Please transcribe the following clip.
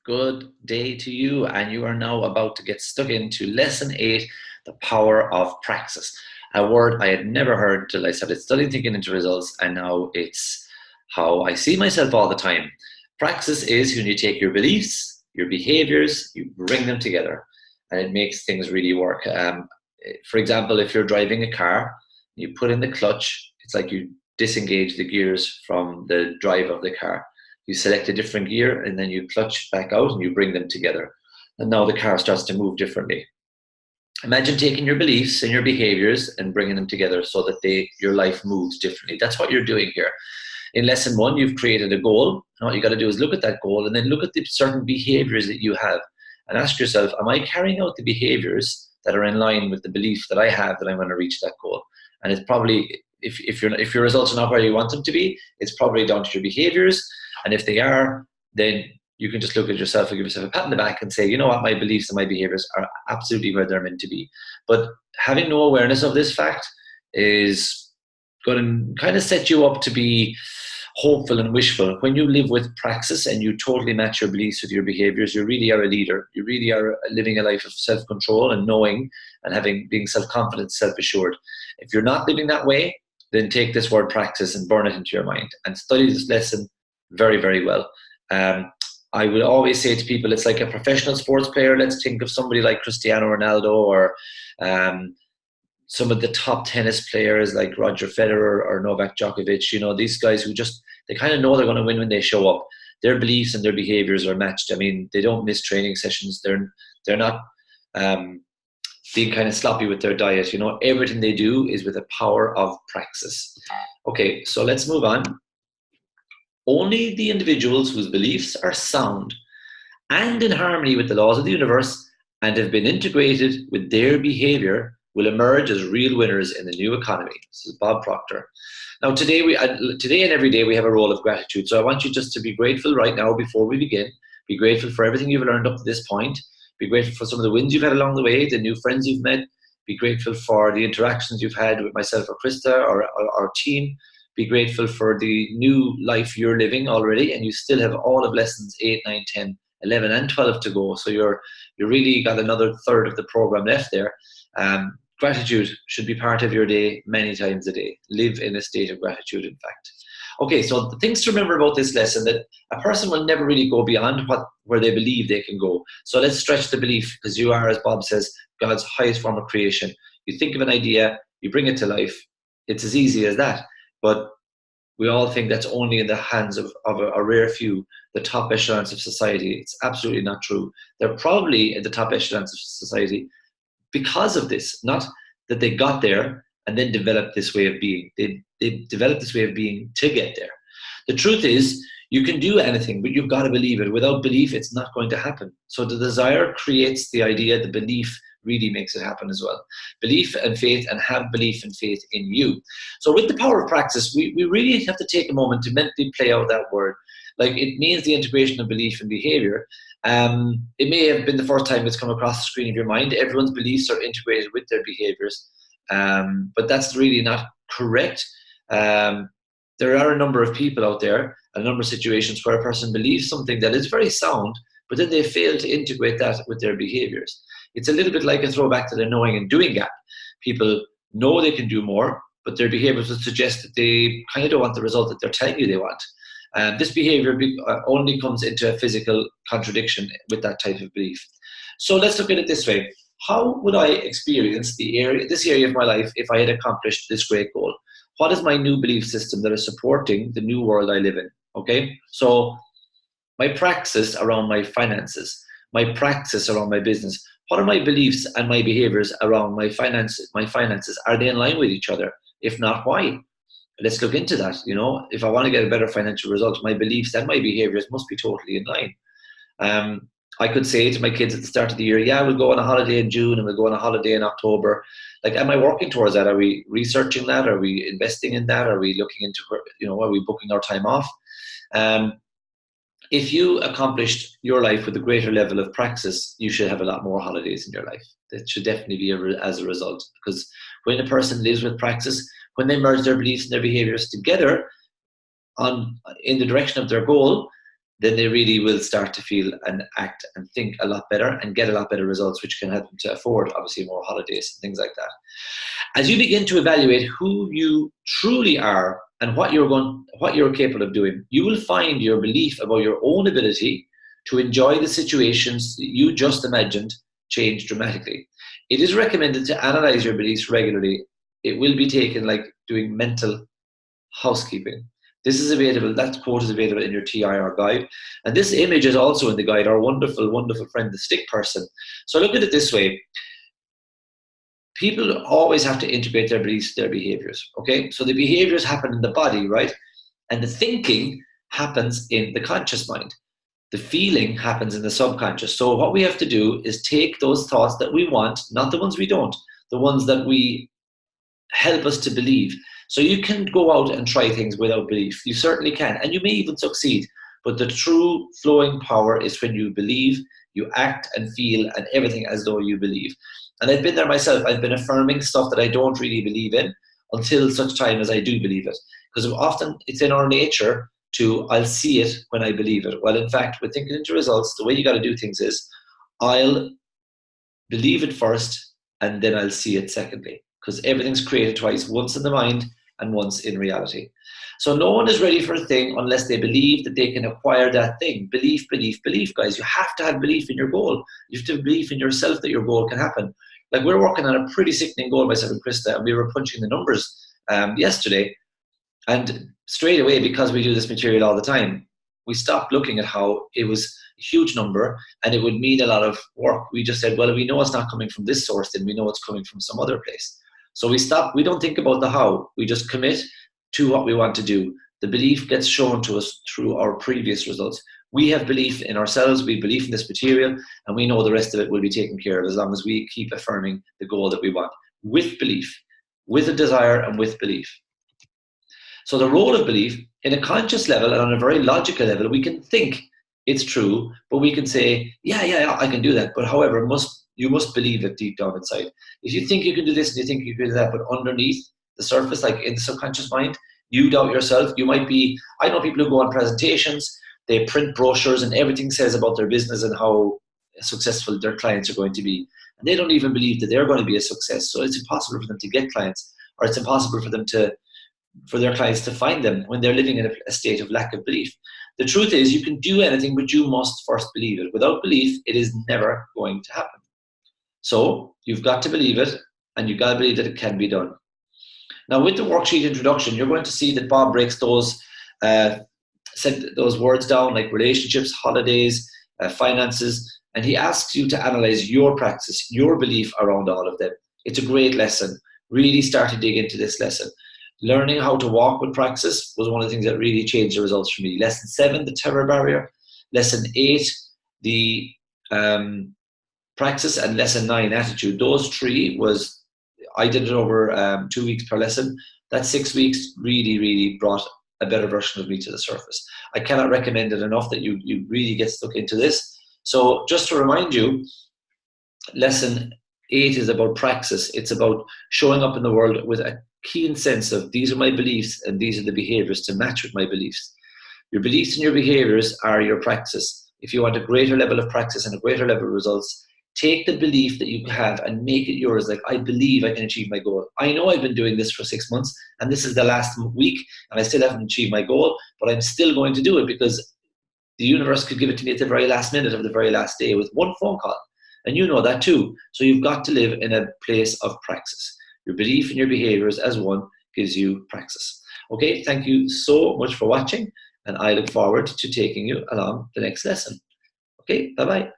Good day to you. And you are now about to get stuck into lesson 8, the power of praxis. A word I had never heard till I started studying thinking into results, and now it's how I see myself all the time. Praxis is when you take your beliefs, your behaviors, you bring them together, and it makes things really work. For example, if you're driving a car, you put in the clutch, it's like you disengage the gears from the drive of the car. You select a different gear and then you clutch back out and you bring them together. And now the car starts to move differently. Imagine taking your beliefs and your behaviors and bringing them together so that your life moves differently. That's what you're doing here. In lesson 1, you've created a goal. And what you got to do is look at that goal and then look at the certain behaviors that you have and ask yourself, am I carrying out the behaviors that are in line with the belief that I have that I'm going to reach that goal? And it's probably, if your results are not where you want them to be, it's probably down to your behaviors. And if they are, then you can just look at yourself and give yourself a pat on the back and say, you know what, my beliefs and my behaviors are absolutely where they're meant to be. But having no awareness of this fact is going to kind of set you up to be hopeful and wishful. When you live with praxis and you totally match your beliefs with your behaviors, you really are a leader. You really are living a life of self-control and knowing and being self-confident, self-assured. If you're not living that way, then take this word praxis and burn it into your mind and study this lesson very, very well. I would always say to people, it's like a professional sports player. Let's think of somebody like Cristiano Ronaldo or some of the top tennis players like Roger Federer or Novak Djokovic. You know, these guys who they kind of know they're going to win when they show up. Their beliefs and their behaviors are matched. I mean, they don't miss training sessions. They're not being kind of sloppy with their diet. You know, everything they do is with the power of praxis. Okay, so let's move on. Only the individuals whose beliefs are sound and in harmony with the laws of the universe and have been integrated with their behavior will emerge as real winners in the new economy. This is Bob Proctor. Now, today and every day we have a role of gratitude. So I want you just to be grateful right now before we begin. Be grateful for everything you've learned up to this point. Be grateful for some of the wins you've had along the way, the new friends you've met. Be grateful for the interactions you've had with myself or Krista or our team. Be grateful for the new life you're living already, and you still have all of lessons 8, 9, 10, 11, and 12 to go. So you really got another third of the program left there. Gratitude should be part of your day many times a day. Live in a state of gratitude, in fact. Okay, so the things to remember about this lesson, that a person will never really go beyond where they believe they can go. So let's stretch the belief, because you are, as Bob says, God's highest form of creation. You think of an idea, you bring it to life. It's as easy as that. But we all think that's only in the hands of a rare few, the top echelons of society. It's absolutely not true. They're probably at the top echelons of society because of this, not that they got there and then developed this way of being. They developed this way of being to get there. The truth is, you can do anything, but you've got to believe it. Without belief, it's not going to happen. So the desire creates the idea, the belief really makes it happen as well. Belief and faith, and have belief and faith in you. So with the power of praxis, we really have to take a moment to mentally play out that word. Like, it means the integration of belief and behavior. It may have been the first time it's come across the screen of your mind. Everyone's beliefs are integrated with their behaviors. But that's really not correct. There are a number of people out there, a number of situations where a person believes something that is very sound, but then they fail to integrate that with their behaviors. It's a little bit like a throwback to the knowing and doing gap. People know they can do more, but their behaviors would suggest that they kind of don't want the result that they're telling you they want. This behavior only comes into a physical contradiction with that type of belief. So let's look at it this way. How would I experience this area of my life if I had accomplished this great goal? What is my new belief system that is supporting the new world I live in? Okay, so my praxis around my finances, my praxis around my business. What are my beliefs and my behaviors around my finances? Are they in line with each other? If not, why? Let's look into that. You know, if I want to get a better financial result, my beliefs and my behaviors must be totally in line. I could say to my kids at the start of the year, yeah, we'll go on a holiday in June and we'll go on a holiday in October. Like, am I working towards that? Are we researching that? Are we investing in that? Are we looking into, are we booking our time off? If you accomplished your life with a greater level of praxis, you should have a lot more holidays in your life. That should definitely be as a result. Because when a person lives with praxis, when they merge their beliefs and their behaviors together in the direction of their goal, then they really will start to feel and act and think a lot better and get a lot better results, which can help them to afford, obviously, more holidays and things like that. As you begin to evaluate who you truly are and what you're capable of doing, you will find your belief about your own ability to enjoy the situations that you just imagined change dramatically. It is recommended to analyze your beliefs regularly. It will be taken like doing mental housekeeping. This is available, that quote is available in your TIR guide. And this image is also in the guide, our wonderful, wonderful friend, the stick person. So look at it this way. People always have to integrate their beliefs, their behaviors, okay? So the behaviors happen in the body, right? And the thinking happens in the conscious mind. The feeling happens in the subconscious. So what we have to do is take those thoughts that we want, not the ones we don't, the ones that we help us to believe. So you can go out and try things without belief. You certainly can, and you may even succeed. But the true flowing power is when you believe, you act and feel and everything as though you believe. And I've been there myself. I've been affirming stuff that I don't really believe in until such time as I do believe it. Because often it's in our nature to, I'll see it when I believe it. Well, in fact, with thinking into results, the way you got to do things is, I'll believe it first and then I'll see it secondly. Because everything's created twice, once in the mind and once in reality. So no one is ready for a thing unless they believe that they can acquire that thing. Belief, belief, belief, guys. You have to have belief in your goal. You have to have belief in yourself that your goal can happen. Like, we're working on a pretty sickening goal, myself and Krista, and we were punching the numbers yesterday. And straight away, because we do this material all the time, we stopped looking at how it was a huge number and it would mean a lot of work. We just said, well, we know it's not coming from this source, then we know it's coming from some other place. So we stop, we don't think about the how, we just commit to what we want to do. The belief gets shown to us through our previous results. We have belief in ourselves, we believe in this material, and we know the rest of it will be taken care of as long as we keep affirming the goal that we want, with belief, with a desire and with belief. So the role of belief, in a conscious level and on a very logical level, we can think it's true, but we can say, yeah, I can do that. But however, you must believe it deep down inside. If you think you can do this and you think you can do that, but underneath the surface, like in the subconscious mind, you doubt yourself. You might be, I know people who go on presentations, they print brochures and everything says about their business and how successful their clients are going to be. And they don't even believe that they're going to be a success. So it's impossible for them to get clients, or it's impossible for their clients to find them when they're living in a state of lack of belief. The truth is, you can do anything, but you must first believe it. Without belief, it is never going to happen. So you've got to believe it, and you've got to believe that it can be done. Now, with the worksheet introduction, you're going to see that Bob breaks those words down, like relationships, holidays, finances, and he asks you to analyze your practice, your belief around all of them. It's a great lesson. Really start to dig into this lesson. Learning how to walk with Praxis was one of the things that really changed the results for me. Lesson 7, the terror barrier. Lesson 8, the Praxis, and lesson 9, attitude. Those 3 was, I did it over 2 weeks per lesson. That 6 weeks really, really brought a better version of me to the surface. I cannot recommend it enough that you really get stuck into this. So just to remind you, lesson 8 is about Praxis. It's about showing up in the world with a keen sense of, these are my beliefs and these are the behaviors to match with my beliefs. Your beliefs and your behaviors are your Praxis. If you want a greater level of Praxis and a greater level of results, take the belief that you have and make it yours. Like, I believe I can achieve my goal. I know I've been doing this for 6 months and this is the last week and I still haven't achieved my goal, but I'm still going to do it because the universe could give it to me at the very last minute of the very last day with one phone call. And you know that too. So you've got to live in a place of Praxis. Your belief and your behaviors as one gives you Praxis. Okay, thank you so much for watching, and I look forward to taking you along the next lesson. Okay, bye-bye.